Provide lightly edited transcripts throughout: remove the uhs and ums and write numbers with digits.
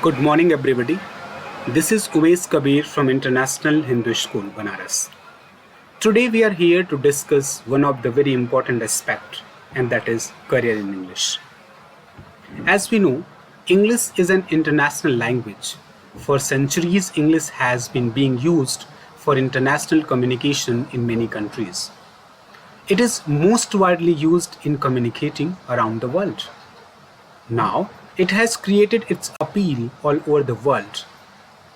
Good morning, everybody. This is Uwais Kabir from International Hindu School, Banaras. Today we are here to discuss one of the very important aspects, and that is career in English. As we know, English is an international language. For centuries, English has been being used for international communication in many countries. It is most widely used in communicating around the world. Now, it has created its appeal all over the world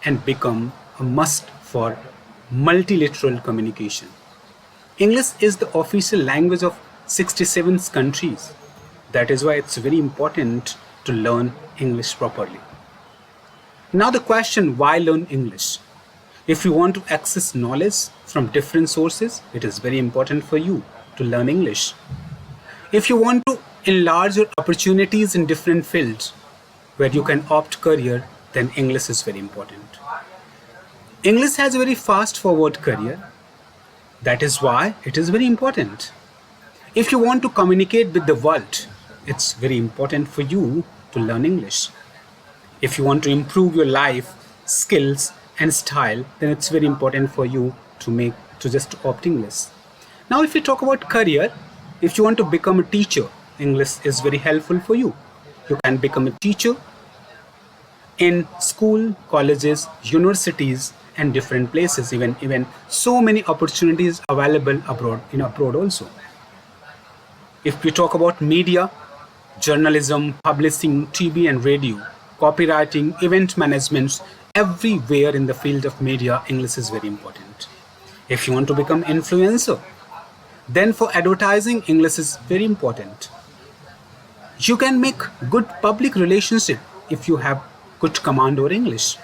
and become a must for multilateral communication. English is the official language of 67 countries. That is why it's very important to learn English properly. Now the question, why learn English? If you want to access knowledge from different sources, it is very important for you to learn English. If you want to enlarge your opportunities in different fields where you can opt career, then English is very important. English has a very fast forward career. That is why it is very important. If you want to communicate with the world, it's very important for you to learn English. If you want to improve your life, skills and style, then it's very important for you to just opt English. Now if you talk about career, if you want to become a teacher, English is very helpful for you. You can become a teacher in school, colleges, universities and different places, even so many opportunities available abroad also. If we talk about media, journalism, publishing, TV and radio, copywriting, event management, everywhere in the field of media, English is very important. If you want to become influencer, then for advertising, English is very important. You can make good public relationship if you have good command over English.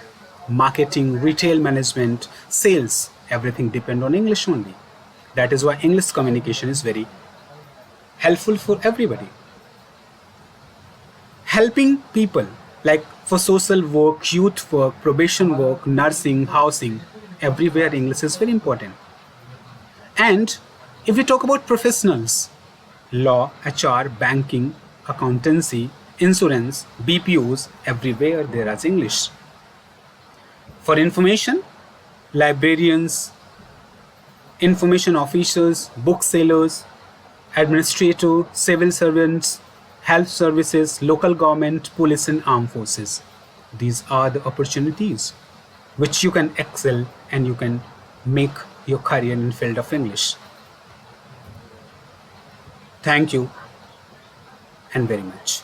Marketing, retail management, sales, everything depend on English only. That is why English communication is very helpful for everybody. Helping people, like for social work, youth work, probation work, nursing, housing, everywhere English is very important. And if we talk about professionals, law, HR, banking, accountancy, insurance, BPOs, everywhere there is English. For information, librarians, information officers, booksellers, administrators, civil servants, health services, local government, police and armed forces. These are the opportunities which you can excel and you can make your career in the field of English. Thank you and very much.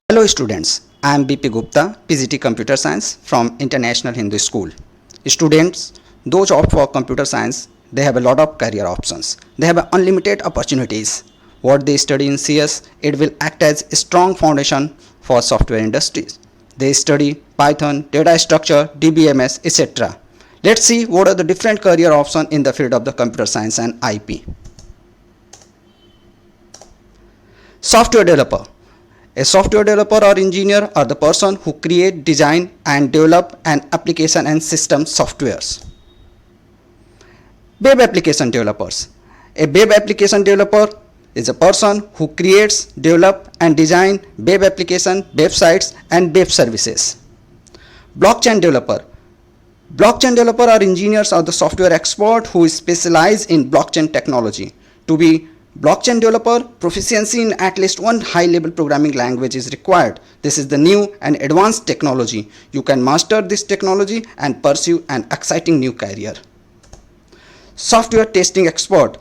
Hello students, I am B.P.Gupta, PGT Computer Science from International Hindu School. Students, those opt for computer science, they have a lot of career options. They have unlimited opportunities. What they study in CS, it will act as a strong foundation for software industries. They study Python, data structure, DBMS, etc. Let's see what are the different career options in the field of the computer science and IP. Software developer. A software developer or engineer are the person who create, design and develop an application and system softwares. Web application developers. A web application developer is a person who creates, develop and design web application, websites and web services. Blockchain developer. Blockchain developer or engineers are the software expert who specialize in blockchain technology. To be blockchain developer, proficiency in at least one high-level programming language is required. This is the new and advanced technology. You can master this technology and pursue an exciting new career. Software testing expert.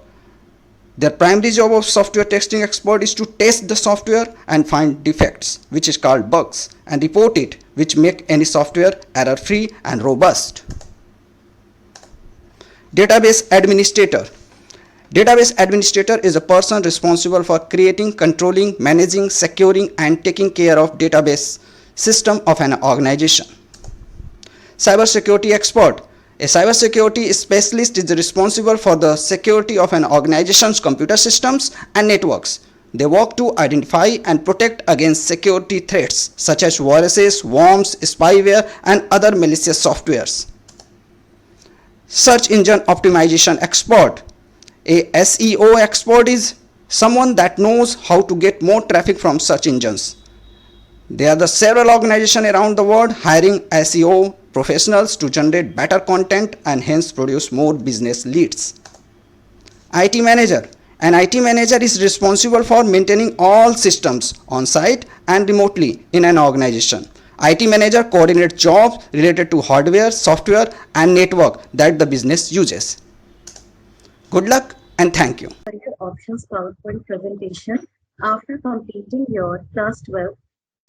Their primary job of software testing expert is to test the software and find defects, which is called bugs, and report it, which make any software error-free and robust. Database administrator. Database administrator is a person responsible for creating, controlling, managing, securing and taking care of database system of an organization. Cybersecurity expert. A cybersecurity specialist is responsible for the security of an organization's computer systems and networks. They work to identify and protect against security threats such as viruses, worms, spyware and other malicious softwares. Search engine optimization expert. A SEO expert is someone that knows how to get more traffic from search engines. There are the several organizations around the world hiring SEO professionals to generate better content and hence produce more business leads. IT manager. An IT manager is responsible for maintaining all systems on site and remotely in an organization. IT manager coordinates jobs related to hardware, software, and network that the business uses. Good luck and thank you. Career options PowerPoint presentation after completing your class 12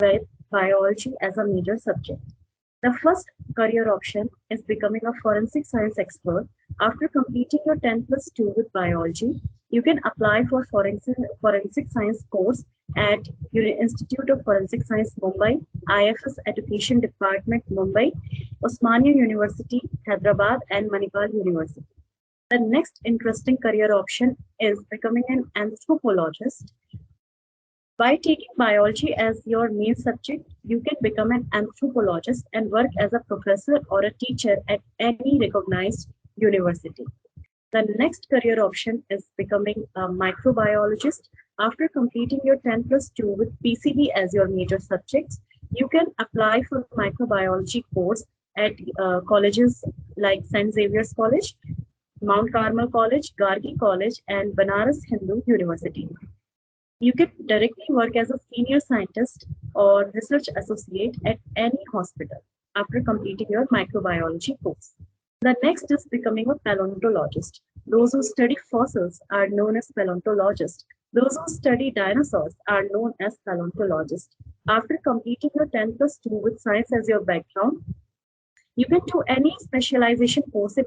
with biology as a major subject. The first career option is becoming a forensic science expert. After completing your 10 plus 2 with biology, you can apply for forensic science course at Institute of Forensic Science Mumbai, IFS Education Department Mumbai, Osmania University Hyderabad and Manipal University. The next interesting career option is becoming an anthropologist. By taking biology as your main subject, you can become an anthropologist and work as a professor or a teacher at any recognized university. The next career option is becoming a microbiologist. After completing your 10 plus 2 with PCB as your major subjects, you can apply for microbiology course at colleges like St. Xavier's College, Mount Carmel College, Gargi College, and Banaras Hindu University. You can directly work as a senior scientist or research associate at any hospital after completing your microbiology course. The next is becoming a paleontologist. Those who study fossils are known as paleontologists. Those who study dinosaurs are known as paleontologists. After completing your 10 plus 2 with science as your background, you can do any specialization course in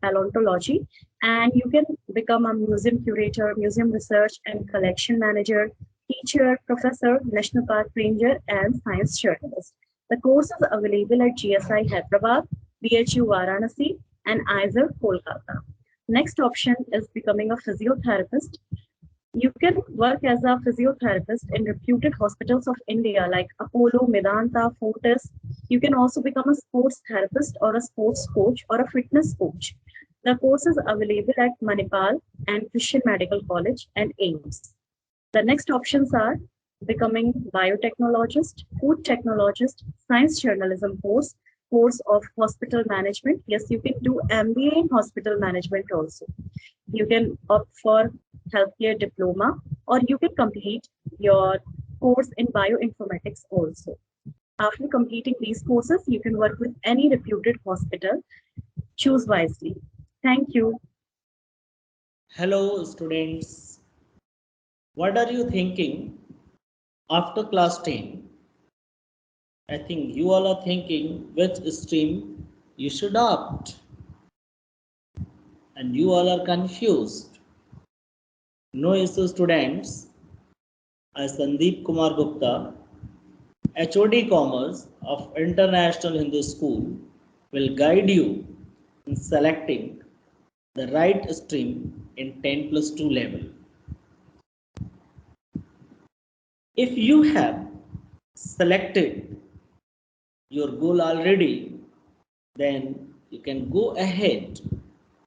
paleontology and you can become a museum curator, museum research and collection manager, teacher, professor, national park ranger, and science journalist. The course is available at GSI Hyderabad, BHU Varanasi, and ISER Kolkata. Next option is becoming a physiotherapist. You can work as a physiotherapist in reputed hospitals of India like Apollo, Medanta, Fortis. You can also become a sports therapist or a sports coach or a fitness coach. The course is available at Manipal and Christian Medical College and AIMS. The next options are becoming biotechnologist, food technologist, science journalism course of hospital management. Yes, you can do MBA in hospital management also. You can opt for healthcare diploma or you can complete your course in bioinformatics also. After completing these courses, you can work with any reputed hospital. Choose wisely. Thank you. Hello students, what are you thinking after class 10? I think you all are thinking which stream you should opt and you all are confused. No issue students, I Sandeep Kumar Gupta, HOD Commerce of International Hindu School will guide you in selecting the right stream in 10 plus 2 level. If you have selected your goal already, then you can go ahead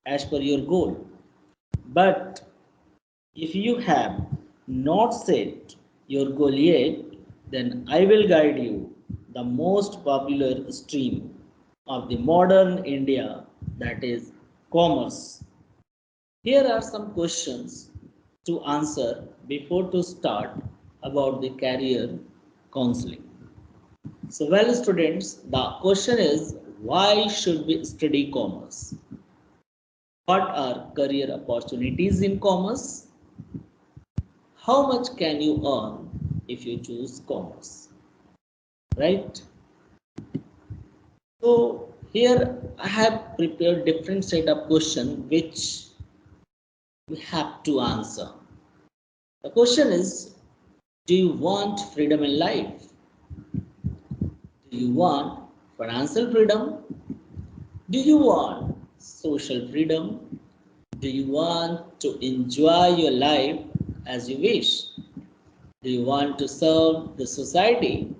as per your goal. But if you have not set your goal yet, then I will guide you the most popular stream of the modern India, that is commerce. Here are some questions to answer before to start about the career counseling. So, well, students, the question is why should we study commerce? What are career opportunities in commerce? How much can you earn if you choose commerce? Right? So, here I have prepared different set of questions which we have to answer. The question is, do you want freedom in life? Do you want financial freedom? Do you want social freedom? Do you want to enjoy your life as you wish? Do you want to serve the society?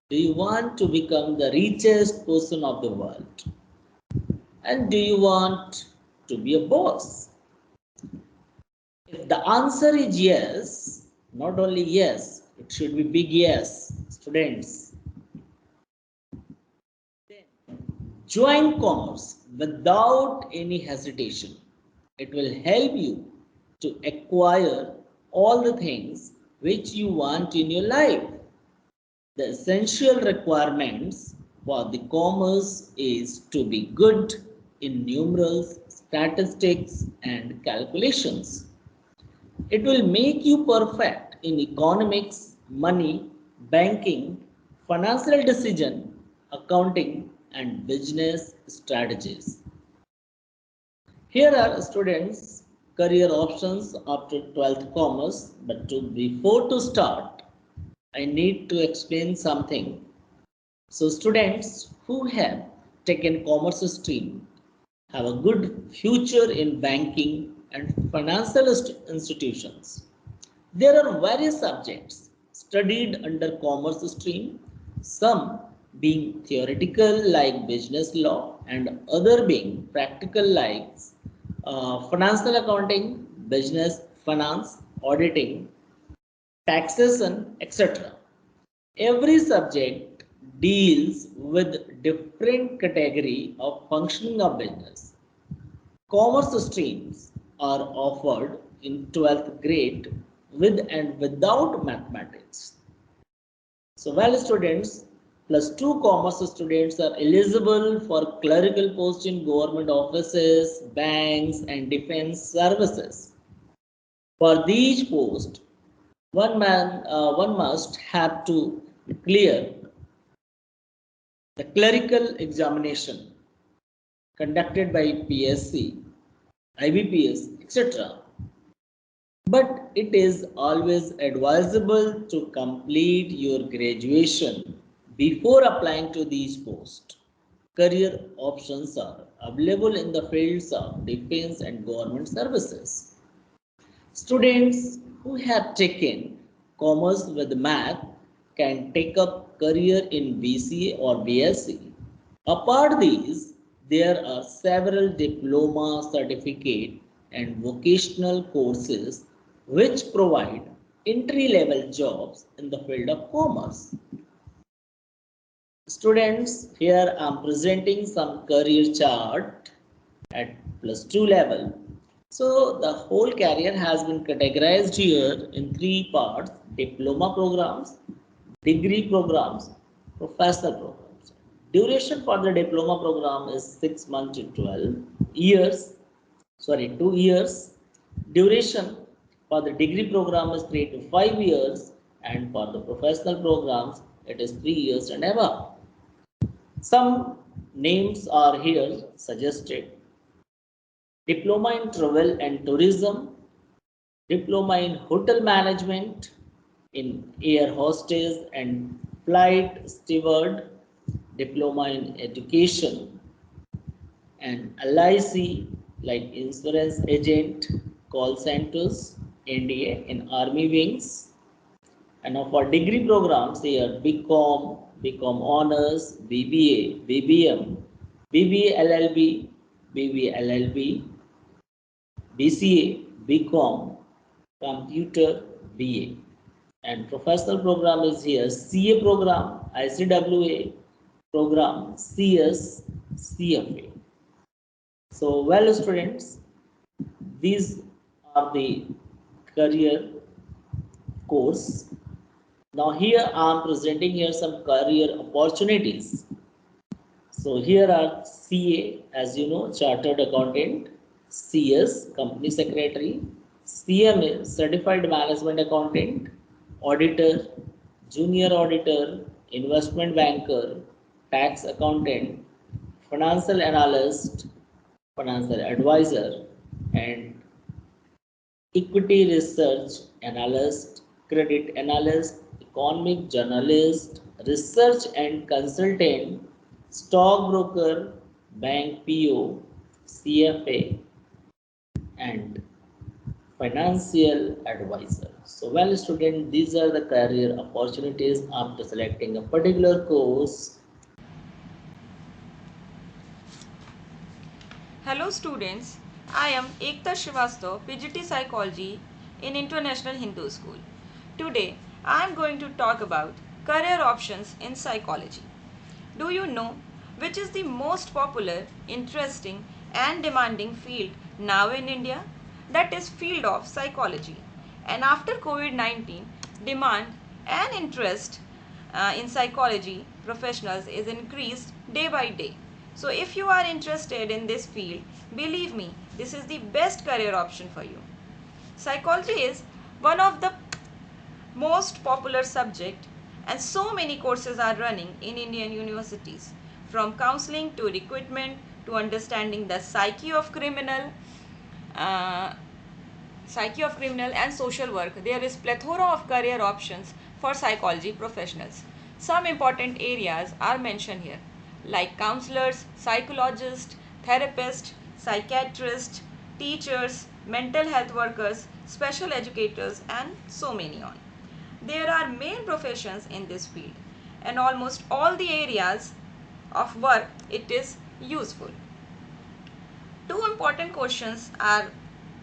Do you want to become the richest person of the world? And do you want to be a boss? If the answer is yes, not only yes, it should be big yes, Students, join commerce without any hesitation. It will help you to acquire all the things which you want in your life. The essential requirements for the commerce is to be good in numerals, statistics, and calculations. It will make you perfect in economics, money, banking, financial decision, accounting, and business strategies. Here are students' career options after 12th commerce, but before to start, I need to explain something. So students who have taken commerce stream have a good future in banking and financial institutions. There are various subjects studied under commerce stream, some being theoretical like business law and other being practical like financial accounting, business finance, auditing, taxation, etc. Every subject deals with different category of functioning of business. Commerce streams are offered in 12th grade with and without mathematics. So while students plus 2 commerce students are eligible for clerical posts in government offices, banks and defense services. For these posts, one must have to clear the clerical examination conducted by PSC, IBPS, etc. But it is always advisable to complete your graduation before applying to these posts. Career options are available in the fields of defense and government services. Students who have taken commerce with math can take up career in BCA or BSc. Apart these, there are several diploma, certificate and vocational courses which provide entry-level jobs in the field of commerce. Students, here I am presenting some career chart at plus 2 level. So the whole career has been categorized here in 3 parts: diploma programs, degree programs, professional programs. Duration for the diploma program is 6 months to 12 years, 2 years. Duration for the degree program is 3 to 5 years, and for the professional programs it is 3 years and above. Some names are here suggested: diploma in travel and tourism, diploma in hotel management, in air hostess and flight steward, diploma in education, and LIC like insurance agent, call centers, NDA in army wings. And now for degree programs here, BCom, BCom honors, BBA, BBM, BBA LLB, BBA LLB, BCA, BCom, computer, BA. And professional program is here: CA program, ICWA program, CS, CFA. So well students, these are the career course. Now here I am presenting here some career opportunities. So here are CA, as you know, Chartered Accountant, CS, Company Secretary, CMA, Certified Management Accountant, Auditor, Junior Auditor, Investment Banker, Tax Accountant, Financial Analyst, Financial Advisor, and Equity Research Analyst, Credit Analyst, Economic Journalist, Research and Consultant, Stockbroker, Bank PO, CFA, and Financial Advisor. So, well, student, these are the career opportunities after selecting a particular course. Hello students, I am Ekta Srivastava, PGT Psychology in International Hindu School. Today I am going to talk about career options in psychology. Do you know which is the most popular, interesting and demanding field now in India? That is field of psychology. And after COVID-19, demand and interest in psychology professionals is increased day by day. So if you are interested in this field, believe me, this is the best career option for you. Psychology is one of the most popular subject and so many courses are running in Indian universities, from counseling to recruitment to understanding the uh, psyche of criminal and social work. There is plethora of career options for psychology professionals. Some important areas are mentioned here, like counselors, psychologists, therapists, psychiatrists, teachers, mental health workers, special educators, and so many on. There are main professions in this field, and almost all the areas of work it is useful. Two important questions are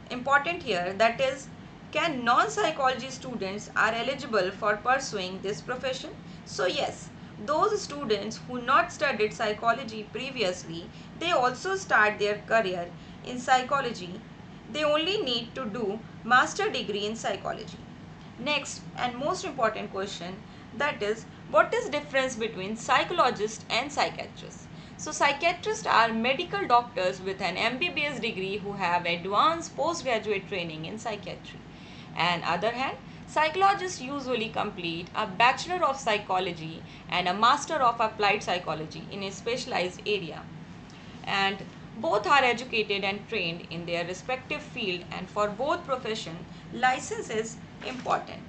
important here, that is, can non-psychology students are eligible for pursuing this profession? So yes, those students who not studied psychology previously, they also start their career in psychology. They only need to do master degree in psychology. Next and most important question, that is, what is difference between psychologist and psychiatrist? So psychiatrists are medical doctors with an MBBS degree who have advanced postgraduate training in psychiatry. And other hand, psychologists usually complete a bachelor of psychology and a master of applied psychology in a specialized area, and both are educated and trained in their respective field, and for both profession license is important.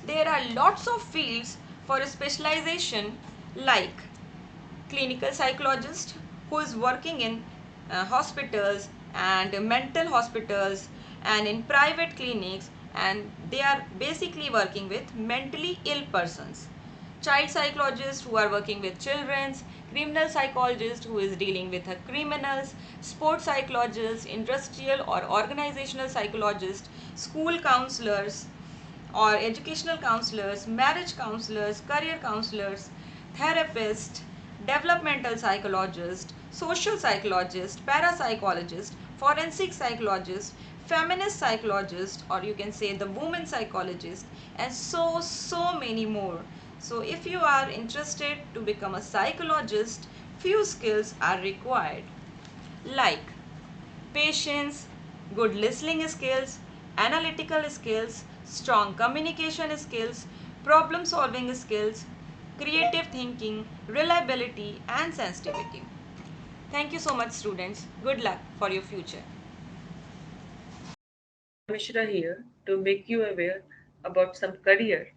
There are lots of fields for specialization, like clinical psychologist who is working in hospitals and mental hospitals and in private clinics, and they are basically working with mentally ill persons. Child psychologists who are working with children, criminal psychologist who is dealing with criminals, sports psychologists, industrial or organizational psychologists, school counselors or educational counselors, marriage counselors, career counselors, therapists, developmental psychologist, social psychologist, parapsychologist, forensic psychologist, feminist psychologist, or you can say the woman psychologist, and so many more. So if you are interested to become a psychologist, few skills are required, like patience, good listening skills, analytical skills, strong communication skills, problem solving skills, creative thinking, reliability, and sensitivity. Thank you so much, students. Good luck for your future. Mishra here to make you aware about some career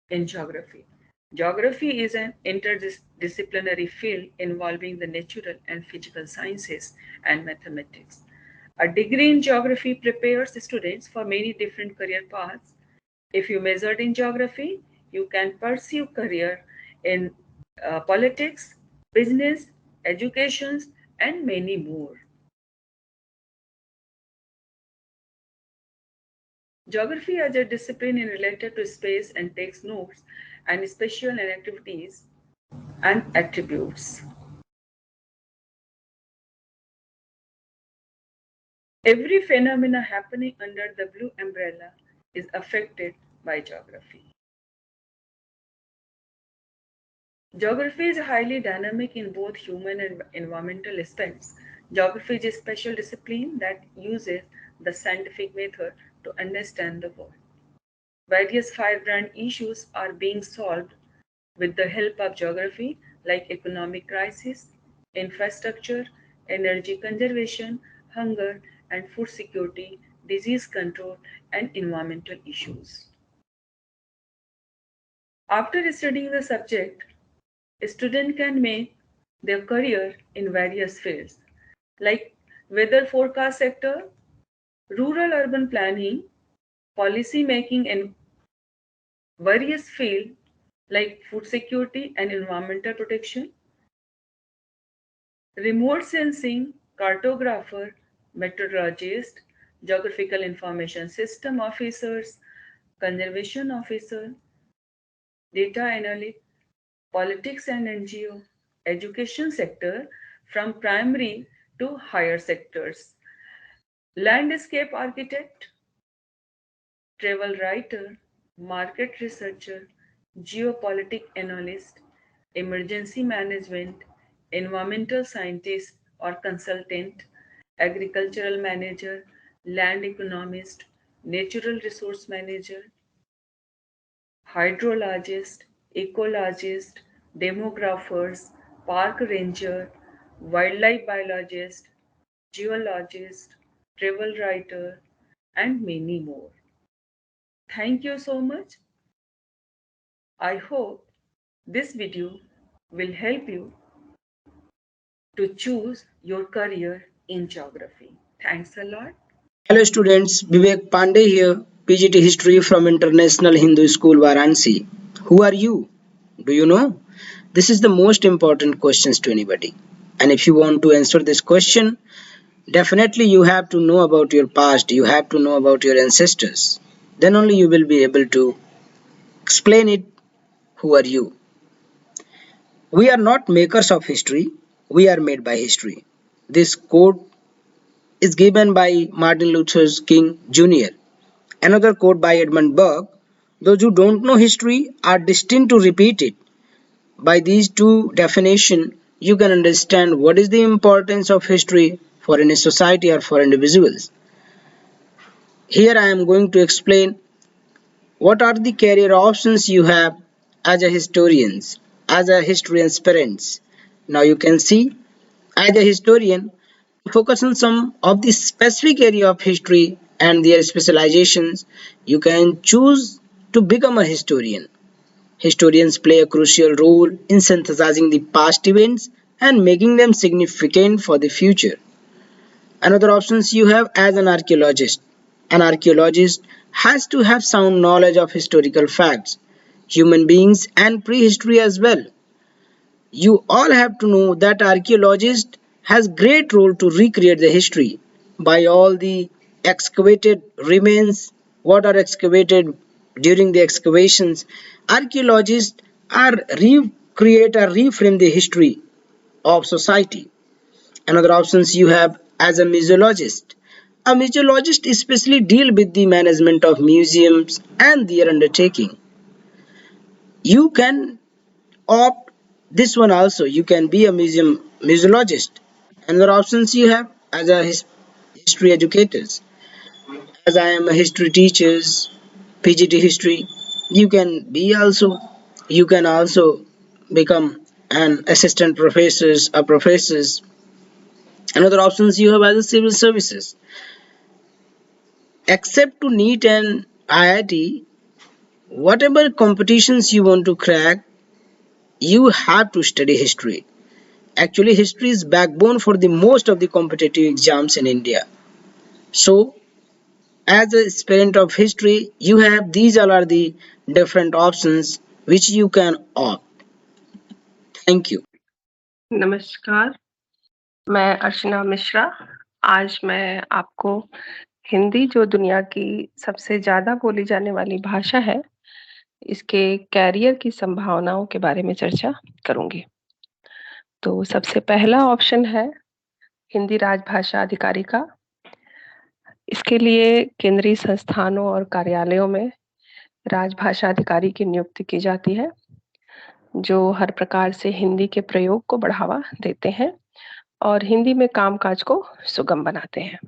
in geography. Geography is an interdisciplinary field involving the natural and physical sciences and mathematics. A degree in geography prepares students for many different career paths. If you majored in geography, you can pursue career in politics, business, education, and many more. Geography as a discipline is related to space and takes notes and spatial and activities and attributes. Every phenomena happening under the blue umbrella is affected by geography. Geography is highly dynamic in both human and environmental aspects. Geography is a special discipline that uses the scientific method to understand the world. Various firebrand issues are being solved with the help of geography, like economic crisis, infrastructure, energy conservation, hunger and food security, disease control, and environmental issues. After studying the subject, a student can make their career in various fields, like weather forecast sector, rural urban planning, policy making, and various fields like food security and environmental protection, remote sensing, cartographer, meteorologist, geographical information system officers, conservation officer, data analytics, politics and NGO, education sector from primary to higher sectors, landscape architect, travel writer, market researcher, geopolitical analyst, emergency management, environmental scientist or consultant, agricultural manager, land economist, natural resource manager, hydrologist, ecologist, demographers, park ranger, wildlife biologist, geologist, travel writer, and many more. Thank you so much. I hope this video will help you to choose your career in geography. Thanks a lot. Hello students, Vivek Pandey here, PGT History from International Hindu School Varanasi. Who are you? Do you know? This is the most important questions to anybody. And if you want to answer this question, definitely you have to know about your past, you have to know about your ancestors. Then only you will be able to explain it. Who are you? We are not makers of history, we are made by history. This quote is given by Martin Luther King Jr. Another quote by Edmund Burke: those who don't know history are destined to repeat it. By these two definitions, you can understand what is the importance of history for any society or for individuals. Here I am going to explain what are the career options you have as a historian, as a history aspirant. Now you can see, as a historian, focus on some of the specific area of history and their specializations. You can choose to become a historian. Historians play a crucial role in synthesizing the past events and making them significant for the future. Another options you have as an archaeologist. An archaeologist has to have sound knowledge of historical facts, human beings and prehistory as well. You all have to know that archaeologist has great role to recreate the history by all the excavated remains, what are excavated during the excavations. Archaeologists are recreate or reframe the history of society. Another options you have as a museologist. A museologist especially deal with the management of museums and their undertaking. You can opt this one also. You can be a museologist. Another options you have as a history educators. As I am a history teachers, PGT history, you can be also. You can also become an assistant professors or professors. Another options you have as a civil services. Except to NEET and IIT, whatever competitions you want to crack, you have to study history. Actually, history is backbone for the most of the competitive exams in India. So, as a student of history, you have these all are the different options which you can opt. Thank you. नमस्कार, मैं अर्चना मिश्रा। आज मैं आपको हिंदी जो दुनिया की सबसे ज़्यादा बोली जाने वाली भाषा है, इसके कैरियर की संभावनाओं के बारे में चर्चा करूँगी। तो सबसे पहला ऑप्शन है हिंदी राजभाषा अधिकारी का। इसके लिए केंद्रीय संस्थानों और कार्यालयों में राजभाषा अधिकारी की नियुक्ति की जाती है, जो हर प्रकार से हिंदी के प्रयोग को बढ़ावा देते हैं और हिंदी में कामकाज को सुगम बनाते हैं।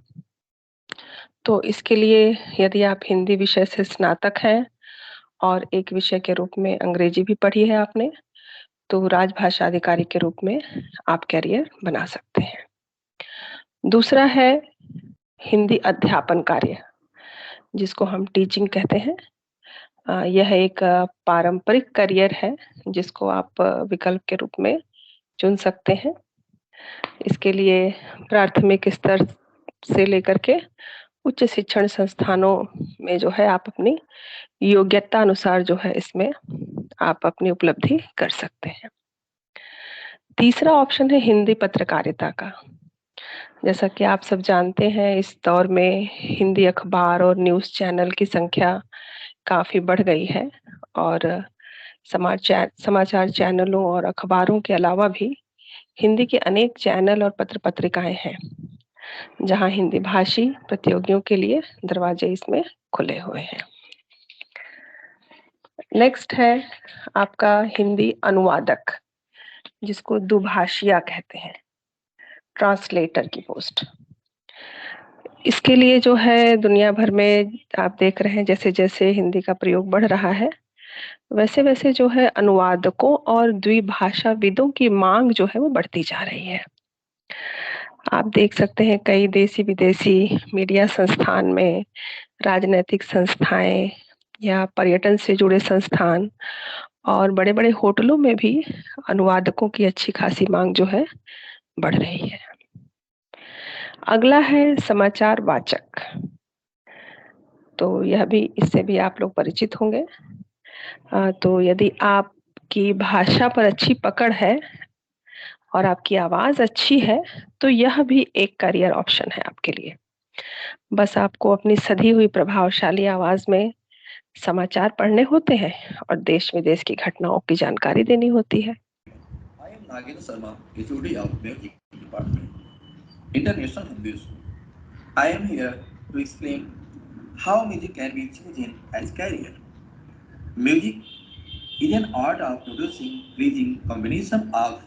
तो इसके लिए यदि आप हिंदी विषय से स्नातक हैं और एक विषय के रूप में अंग्रेजी भी पढ़ी है आपने, तो राजभाषा अधिकारी के रूप में आप करियर बना सकते हैं। दूसरा है हिंदी अध्यापन कार्य, जिसको हम टीचिंग कहते हैं। यह एक पारंपरिक करियर है जिसको आप विकल्प के रूप में चुन सकते हैं। इसके लिए प्राथमिक स्तर से लेकर के उच्च शिक्षण संस्थानों में जो है आप अपनी योग्यता अनुसार जो है इसमें आप अपनी उपलब्धि कर सकते हैं। तीसरा ऑप्शन है हिंदी पत्रकारिता का। जैसा कि आप सब जानते हैं, इस दौर में हिंदी अखबार और न्यूज़ चैनल की संख्या काफ़ी बढ़ गई है और समाचार चैनलों और अखबारों के अलावा भी हिंदी के अनेक चैनल और पत्र पत्रिकाएं हैं, जहां हिंदी भाषी प्रतियोगियों के लिए दरवाजे इसमें खुले हुए हैं। नेक्स्ट है आपका हिंदी अनुवादक, जिसको दुभाषिया कहते हैं, ट्रांसलेटर की पोस्ट। इसके लिए जो है दुनिया भर में आप देख रहे हैं, जैसे जैसे हिंदी का प्रयोग बढ़ रहा है, वैसे वैसे जो है अनुवादकों और द्विभाषाविदों की मांग जो है वो बढ़ती जा रही है। आप देख सकते हैं कई देशी विदेशी मीडिया संस्थान में, राजनैतिक संस्थाएं या पर्यटन से जुड़े संस्थान और बड़े बड़े होटलों में भी अनुवादकों की अच्छी खासी मांग जो है बढ़ रही है। अगला है समाचार वाचक। तो यह भी, इससे भी आप लोग परिचित होंगे। तो यदि आपकी भाषा पर अच्छी पकड़ है और आपकी आवाज अच्छी है, तो यह भी एक करियर ऑप्शन है आपके लिए। बस आपको अपनी सधी हुई प्रभावशाली आवाज में समाचार पढ़ने होते हैं और देश विदेश की घटनाओं की जानकारी देनी होती है। I am Nagendra Sharma, HOD of Music Department, International Hindu School. I am here to explain how music can be chosen as career. Music is an art of producing pleasing combination of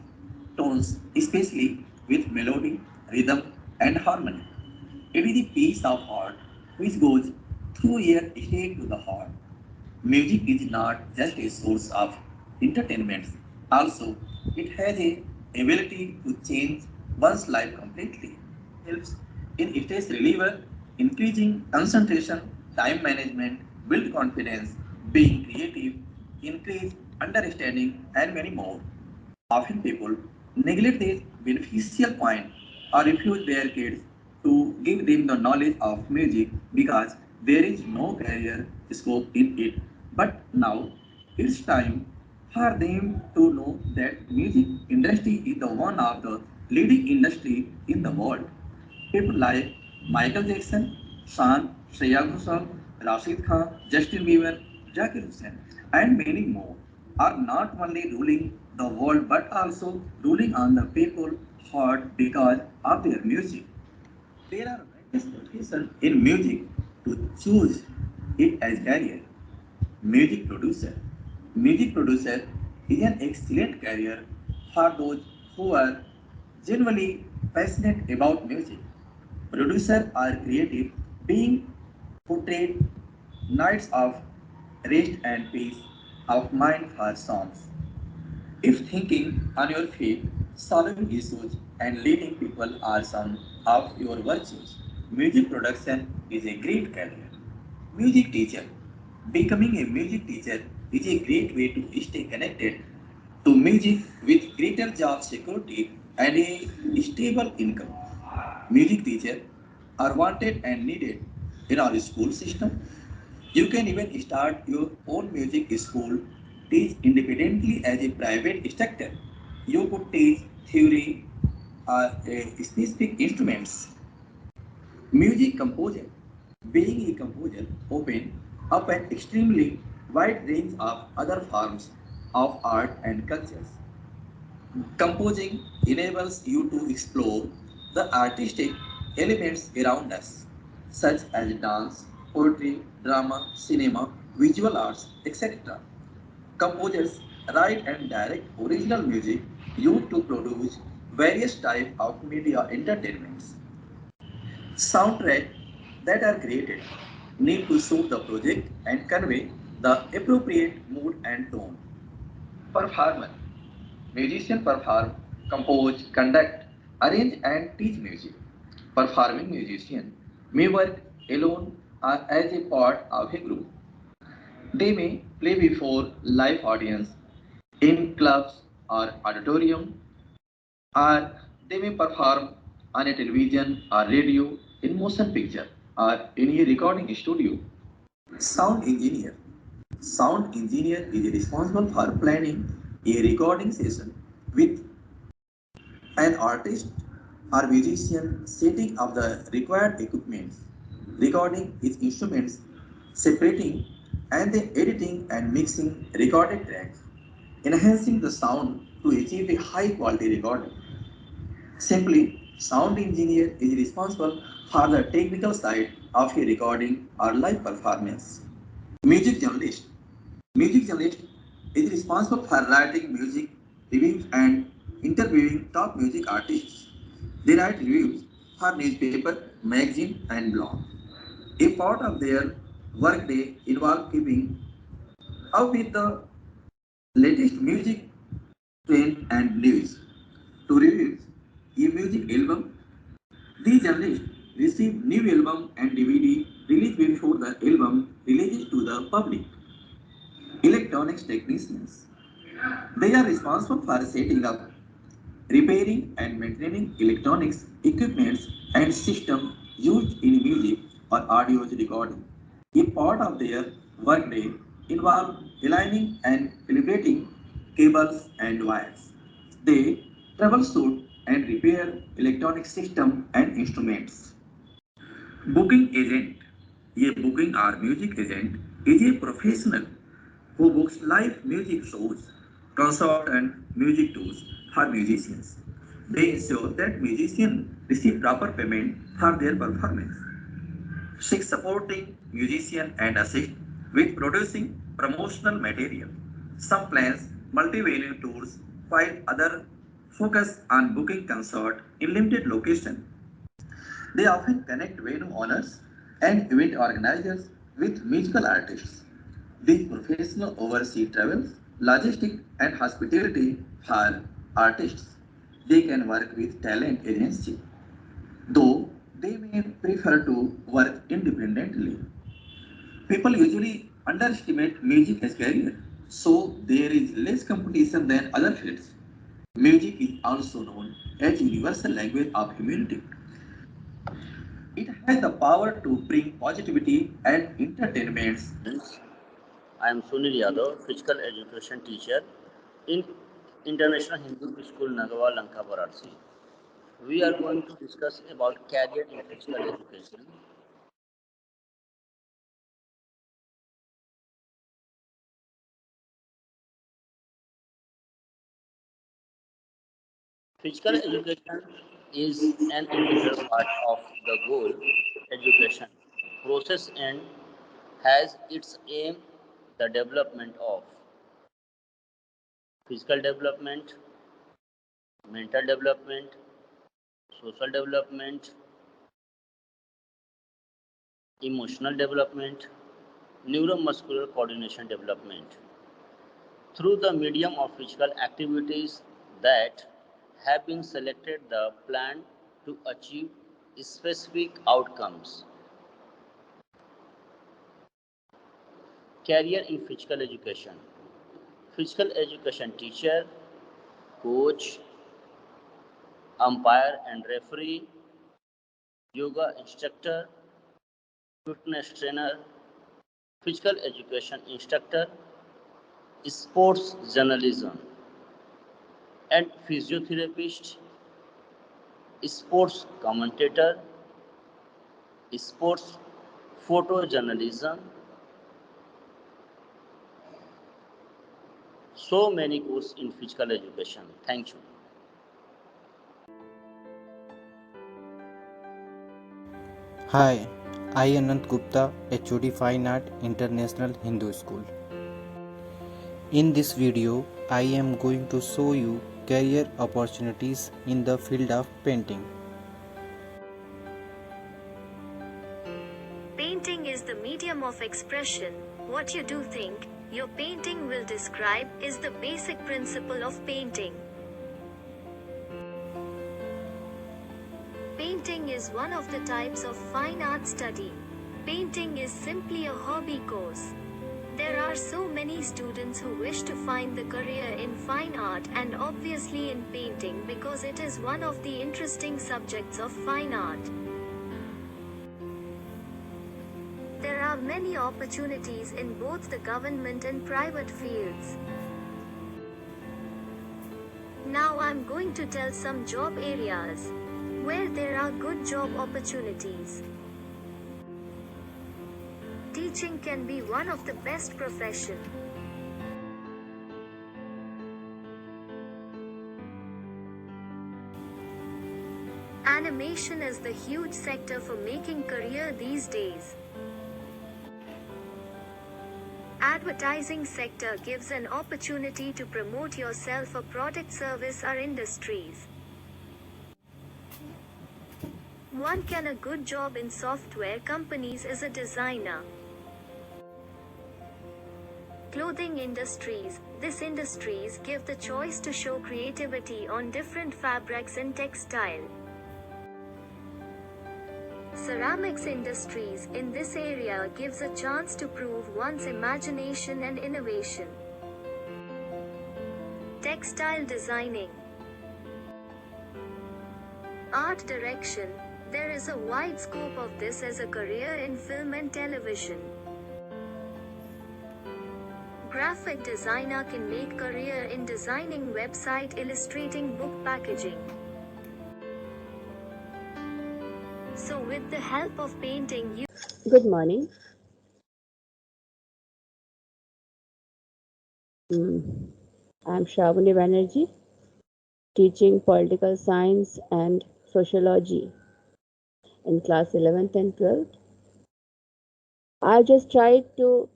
tones, especially with melody, rhythm, and harmony. It is a piece of art which goes through ear straight to the heart. Music is not just a source of entertainment, also it has a ability to change one's life completely. Helps in stress reliever, increasing concentration, time management, build confidence, being creative, increase understanding, and many more. Often people neglect this beneficial point or refuse their kids to give them the knowledge of music because there is no career scope in it. But now it's time for them to know that music industry is the one of the leading industry in the world. People like Michael Jackson, Shan, Shreya Ghoshal, Rashid Khan, Justin Bieber, Jackie Hussain, and many more are not only ruling the world but also ruling on the people's heart because of their music. There are various professions in music to choose it as career. Music producer. Music producer is an excellent career for those who are genuinely passionate about music. Producers are creative being portrayed nights of rest and peace of mind for songs. If thinking on your feet, solving issues, and leading people are some of your virtues, music production is a great career. Music teacher. Becoming a music teacher is a great way to stay connected to music with greater job security and a stable income. Music teachers are wanted and needed in our school system. You can even start your own music school, teach independently as a private instructor. You could teach theory or specific instruments. Music composer. Being a composer open up an extremely wide range of other forms of art and cultures. Composing enables you to explore the artistic elements around us, such as dance, poetry, drama, cinema, visual arts, etc. Composers write and direct original music used to produce various types of media entertainments. Soundtracks that are created need to suit the project and convey the appropriate mood and tone. Performer. Musicians perform, compose, conduct, arrange and teach music. Performing musicians may work alone or as a part of a group. They may play before live audience in clubs or auditorium, or they may perform on a television or radio, in motion picture, or in a recording studio. Sound engineer. Sound engineer is responsible for planning a recording session with an artist or musician setting up the required equipment, recording his instruments, separating and then editing and mixing recorded tracks. enhancing the sound to achieve a high quality recording. Simply, sound engineer is responsible for the technical side of a recording or live performance. Music journalist. Music journalist is responsible for writing music reviews and interviewing top music artists. They write reviews for newspaper, magazine and blog. A part of their workday involves keeping up with the latest music trend and news. To review a music album, these journalists receive new album and DVD released before the album releases to the public. Electronics technicians. They are responsible for setting up, repairing and maintaining electronics equipments and systems used in music or audio recording. A part of their workday involves aligning and calibrating cables and wires. They troubleshoot and repair electronic systems and instruments. Booking agent. A booking or music agent is a professional who books live music shows, concerts and music tours for musicians. They ensure that musicians receive proper payment for their performance. 6. Supporting musician and assist with producing promotional material. Some plans multi-venue tours while other focus on booking concert in limited location. They often connect venue owners and event organizers with musical artists. These professionals oversee travel, logistics, and hospitality for artists. They can work with talent agency, though they may prefer to work independently. People usually underestimate music as career, so there is less competition than other fields. Music is also known as universal language of humanity. It has the power to bring positivity and entertainment. I am Sunil Yadav, physical education teacher in International Hindu School, Nagwa, Lanka, Varanasi. We are going to discuss about career in physical education. Physical education is an integral part of the goal education process and has its aim the development of physical development, mental development, social development, emotional development, neuromuscular coordination development through the medium of physical activities that have been selected the plan to achieve specific outcomes. Career in physical education. Physical education teacher, coach, umpire and referee, yoga instructor, fitness trainer, physical education instructor, sports journalism, and physiotherapist, sports commentator, sports photojournalism, so many courses in physical education. Thank you. Hi, I Anant Gupta, HOD Fine Art International Hindu School. In this video, I am going to show you career opportunities in the field of painting. Painting is the medium of expression. What you do think, your painting will describe is the basic principle of painting. Painting is one of the types of fine art study. Painting is simply a hobby course. There are so many students who wish to find the career in fine art and obviously in painting because it is one of the interesting subjects of fine art. There are many opportunities in both the government and private fields. Now I'm going to tell some job areas where there are good job opportunities. Teaching can be one of the best profession. Animation is the huge sector for making career these days. Advertising sector gives an opportunity to promote yourself or product, service or industries. One can a good job in software companies as a designer. Clothing industries. These industries give the choice to show creativity on different fabrics and textile. Ceramics industries. In this area gives a chance to prove one's imagination and innovation. Textile designing. Art direction. There is a wide scope of this as a career in film and television. Graphic designer can make career in designing website, illustrating book packaging. So with the help of painting you... Good morning. I'm Shraboney Banerjee, teaching political science and sociology in class 11th and 12th. I just tried to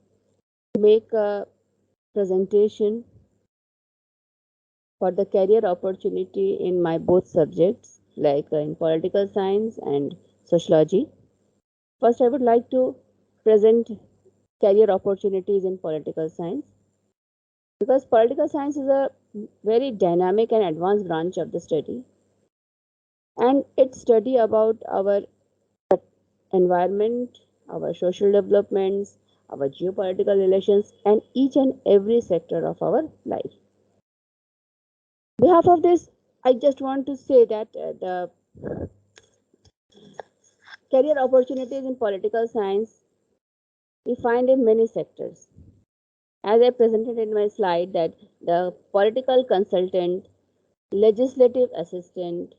make a presentation for the career opportunity in my both subjects, like in political science and sociology. First, I would like to present career opportunities in political science, because political science is a very dynamic and advanced branch of the study, and it study about our environment, our social developments, our geopolitical relations, and each and every sector of our life. On behalf of this, I just want to say that the career opportunities in political science we find in many sectors. As I presented in my slide, that the political consultant, legislative assistant,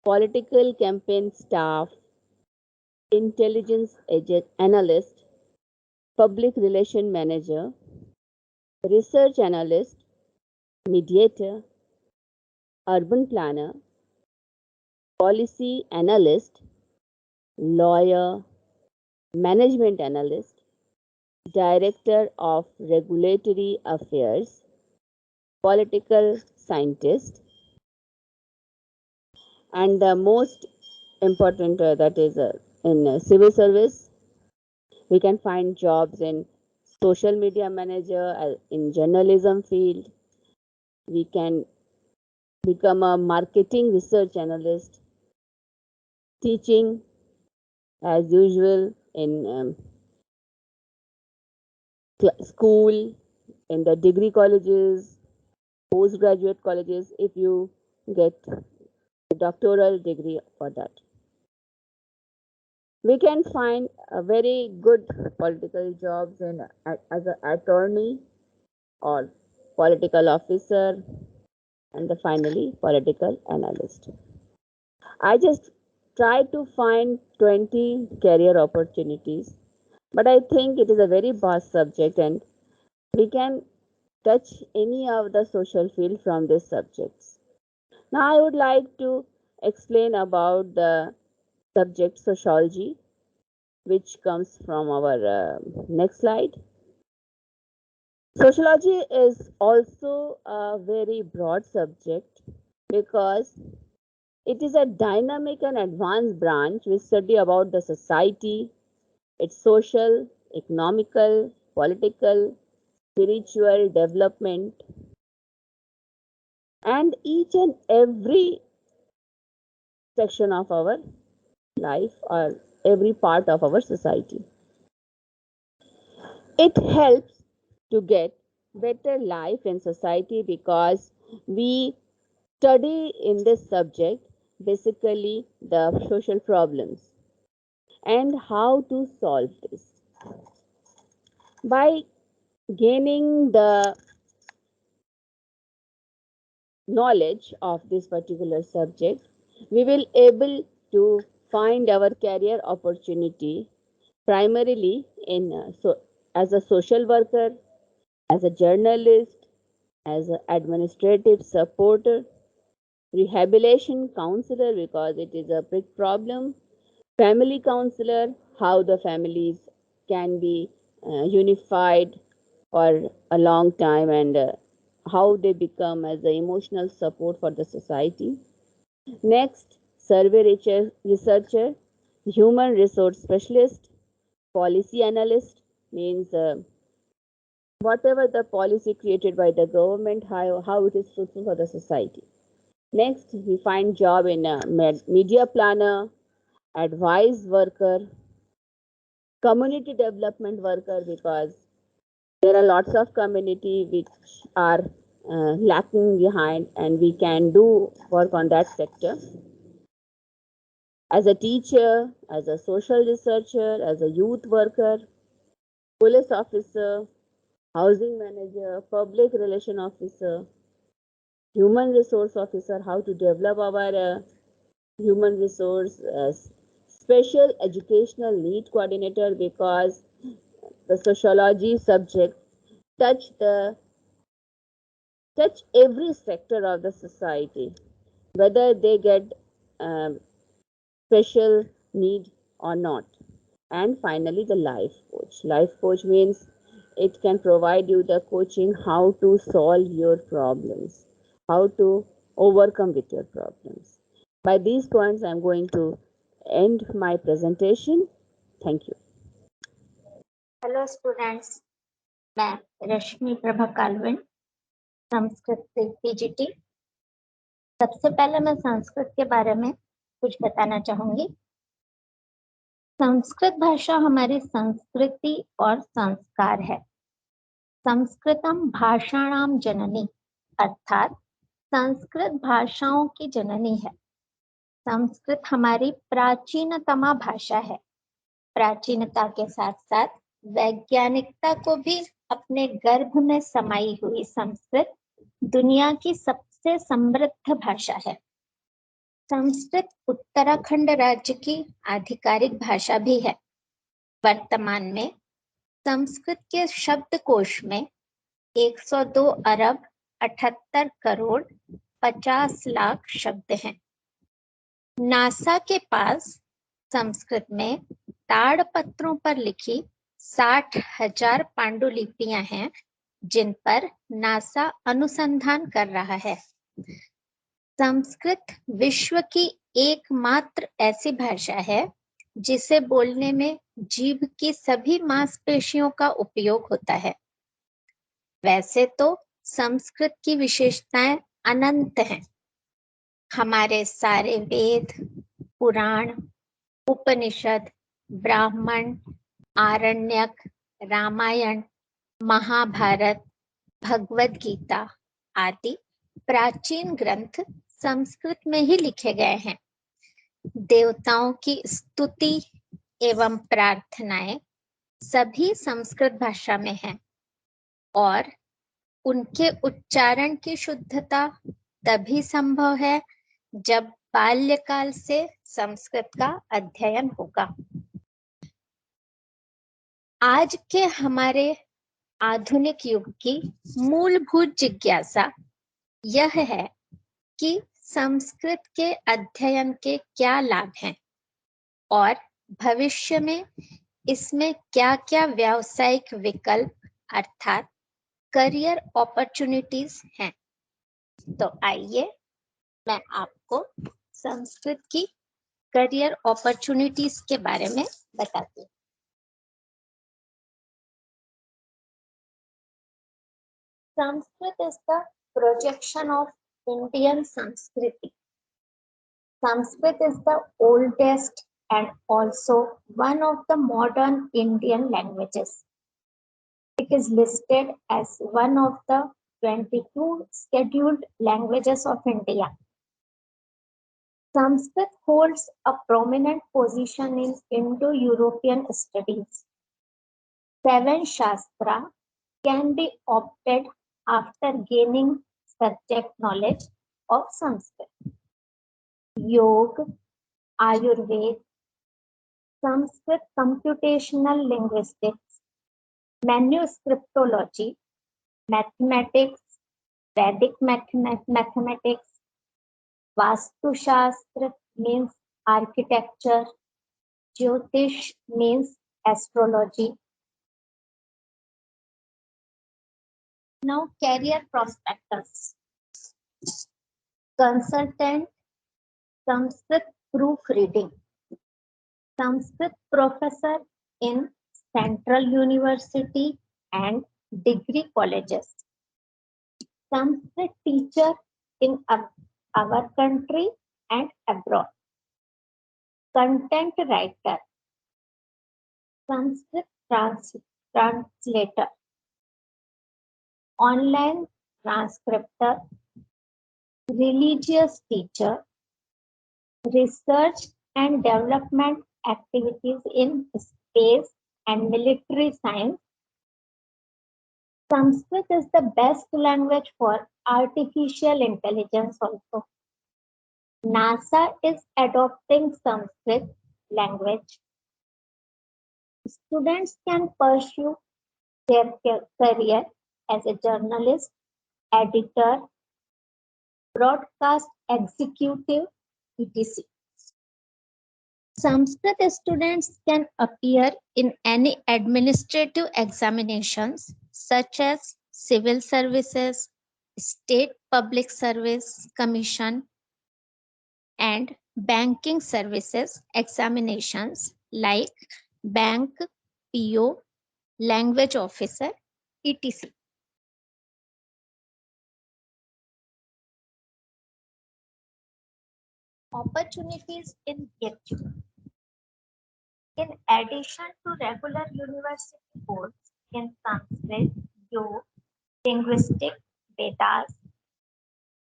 political campaign staff, intelligence analyst, public relation manager, research analyst, mediator, urban planner, policy analyst, lawyer, management analyst, director of regulatory affairs, political scientist, and the most important that is in civil service. We can find jobs in social media manager, in journalism field. We can become a marketing research analyst, teaching as usual in school, in the degree colleges, postgraduate colleges, if you get a doctoral degree for that. We can find a very good political jobs in as an attorney or political officer, and finally political analyst. I just try to find 20 career opportunities, but I think it is a very vast subject and we can touch any of the social field from these subjects. Now I would like to explain about the subject sociology, which comes from our next slide. Sociology is also a very broad subject because it is a dynamic and advanced branch which study about the society, its social, economical, political, spiritual development, and each and every section of our life or every part of our society. It helps to get better life in society because we study in this subject basically the social problems and how to solve this. By gaining the knowledge of this particular subject, we will able to find our career opportunity primarily in as a social worker, as a journalist, as an administrative supporter, rehabilitation counselor because it is a big problem, family counselor, how the families can be unified for a long time and how they become as the emotional support for the society. Next, researcher, human resource specialist, policy analyst means whatever the policy created by the government, how it is fruitful for the society. Next, we find job in a media planner, advice worker, community development worker because there are lots of community which are lacking behind and we can do work on that sector. As a teacher, as a social researcher, as a youth worker, police officer, housing manager, public relation officer, human resource officer, how to develop our human resource, special educational need coordinator because the sociology subject touch every sector of the society, whether they get um, special need or not. And finally, the life coach. Life coach means it can provide you the coaching how to solve your problems, how to overcome with your problems. By these points, I'm going to end my presentation. Thank you. Hello students, मैं रश्मि प्रभा कालविन, संस्कृत से PGT. सबसे पहले मैं संस्कृत के बारे में कुछ बताना चाहूंगी। संस्कृत भाषा हमारी संस्कृति और संस्कार है। संस्कृतम भाषाणाम जननी, अर्थात संस्कृत भाषाओं की जननी है। संस्कृत हमारी प्राचीनतमा भाषा है। प्राचीनता के साथ साथ वैज्ञानिकता को भी अपने गर्भ में समाई हुई संस्कृत दुनिया की सबसे समृद्ध भाषा है। संस्कृत उत्तराखंड राज्य की आधिकारिक भाषा भी है। वर्तमान में संस्कृत के शब्दकोश में 102 अरब 78 करोड़ 50 लाख शब्द हैं। नासा के पास संस्कृत में ताड़पत्रों पर लिखी 60,000 पांडुलिपियां हैं जिन पर नासा अनुसंधान कर रहा है। संस्कृत विश्व की एकमात्र ऐसी भाषा है जिसे बोलने में जीभ की सभी मांसपेशियों का उपयोग होता है। वैसे तो संस्कृत की विशेषताएं अनंत हैं। हमारे सारे वेद, पुराण, उपनिषद, ब्राह्मण, आरण्यक, रामायण, महाभारत, भगवद गीता आदि प्राचीन ग्रंथ संस्कृत में ही लिखे गए हैं। देवताओं की स्तुति एवं प्रार्थनाएं सभी संस्कृत भाषा में हैं और उनके उच्चारण की शुद्धता तभी संभव है जब बाल्यकाल से संस्कृत का अध्ययन होगा। आज के हमारे आधुनिक युग की मूलभूत जिज्ञासा यह है कि संस्कृत के अध्ययन के क्या लाभ हैं और भविष्य में इसमें क्या-क्या व्यावसायिक विकल्प अर्थात करियर अपॉर्चुनिटीज हैं। तो आइए मैं आपको संस्कृत की करियर अपॉर्चुनिटीज के बारे में बताती हूँ। Sanskrit is the projection of Indian Sanskriti. Sanskrit is the oldest and also one of the modern Indian languages. It is listed as one of the 22 scheduled languages of India. Sanskrit holds a prominent position in Indo-European studies. 7 Shastra can be opted after gaining subject knowledge of Sanskrit. Yoga, Ayurveda, Sanskrit computational linguistics, manuscriptology, mathematics, Vedic mathematics, Vastu Shastra means architecture. Jyotish means astrology. Now, career prospectus. Consultant, Sanskrit proofreading. Sanskrit professor in Central University and degree colleges. Sanskrit teacher in our country and abroad. Content writer. Sanskrit translator. Online transcriptor. Religious teacher. Research and development activities in space and military science. Sanskrit is the best language for artificial intelligence also. NASA is adopting Sanskrit language. Students can pursue their career as a journalist, editor, broadcast executive, etc. Sanskrit students can appear in any administrative examinations such as civil services, state public service commission, and banking services examinations like bank, PO, language officer, etc. Opportunities in PhD. In addition to regular university courses in Sanskrit, Yoga, linguistics, Vedas,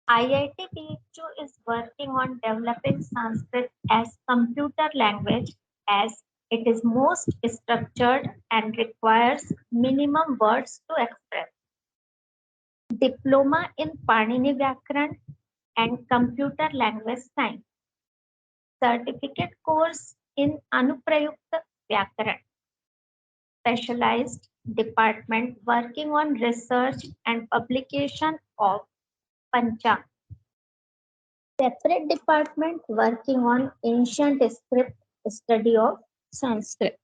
IIT BHU is working on developing Sanskrit as computer language as it is most structured and requires minimum words to express. Diploma in Panini Vyakaran and Computer Language Science. Certificate course in Anuprayukta Vyakaran. Specialized department working on research and publication of Panchang. Separate department working on ancient script study of Sanskrit.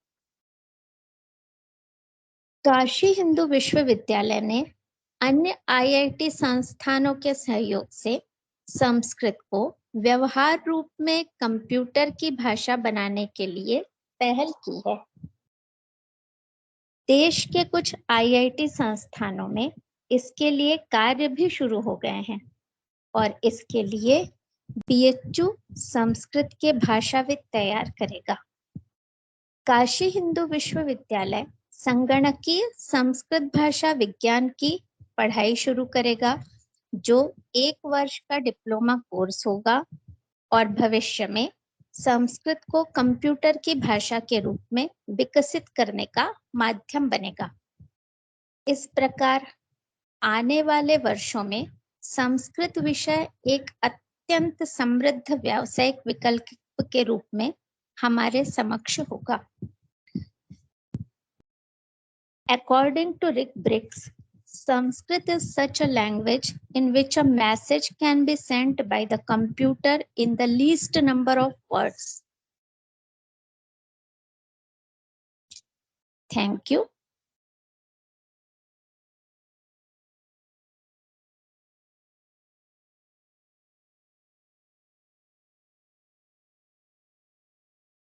Kashi Hindu विश्वविद्यालय ने अन्य IIT संस्थानों के सहयोग से संस्कृत को व्यवहार रूप में कंप्यूटर की भाषा बनाने के लिए पहल की है. देश के कुछ आईआईटी संस्थानों में इसके लिए कार्य भी शुरू हो गए हैं और इसके लिए बीएचयू संस्कृत के भाषाविद तैयार करेगा. काशी हिंदू विश्वविद्यालय संगणकीय संस्कृत भाषा विज्ञान की पढ़ाई शुरू करेगा जो 1 वर्ष का डिप्लोमा कोर्स होगा और भविष्य में संस्कृत को कंप्यूटर की भाषा के रूप में विकसित करने का माध्यम बनेगा. इस प्रकार आने वाले वर्षों में संस्कृत विषय एक अत्यंत समृद्ध व्यावसायिक विकल्प के रूप में हमारे समक्ष होगा. According to Rick Briggs, Sanskrit is such a language in which a message can be sent by the computer in the least number of words. Thank you.